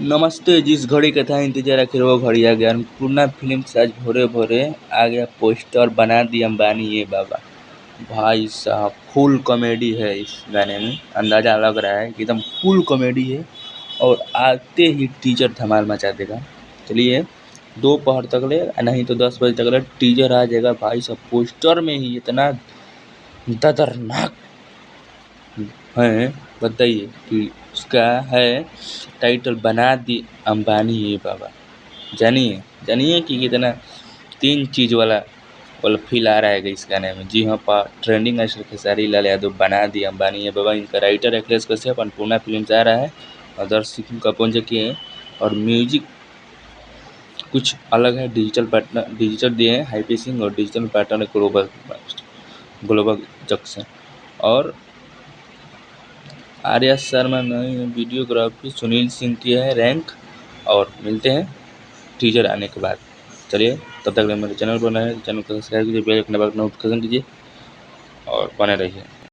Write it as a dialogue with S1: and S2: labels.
S1: नमस्ते। जिस घड़ी का था इंतजार आखिर वो घड़ी आ गया। अन्नपूर्णा फिल्म से आज भोरे भोरे आ गया पोस्टर, बना दी अंबानी ये बाबा। भाई साहब फुल कॉमेडी है इस गाने में, अंदाजा लग रहा है कि एकदम फुल कॉमेडी है और आते ही टीजर धमाल मचा देगा। चलिए दोपहर तक ले नहीं तो 10 बजे तक ले टीजर आ जाएगा भाई साहब। पोस्टर में ही इतना खतरनाक है, बताइए कि उसका है टाइटल, बना दी अंबानी ये बाबा। जानिए जानिए कि कितना 3 चीज़ वाला फील आ रहा है इस गाने में। जी हाँ, ट्रेंडिंग एक्टर खेसारी लाल यादव, बना दी अंबानी ये बाबा। इनका राइटर अखिलेश कश्यप, अन्नपूर्णा फिल्म से आ रहा है और दर्शकों का पहुंच किए हैं और म्यूजिक कुछ अलग है। डिजिटल दिए हैं, हाई सिंह और डिजिटल पैटर्न ग्लोबल जंक्शन और आर्या शर्मा नहीं, वीडियोग्राफी सुनील सिंह की है रैंक। और मिलते हैं टीजर आने के बाद। चलिए तब तक मेरे चैनल पर नए चैनल को सब्सक्राइब कीजिए, बेल आइकन दबाकर नोटिफिकेशन कीजिए और बने रहिए।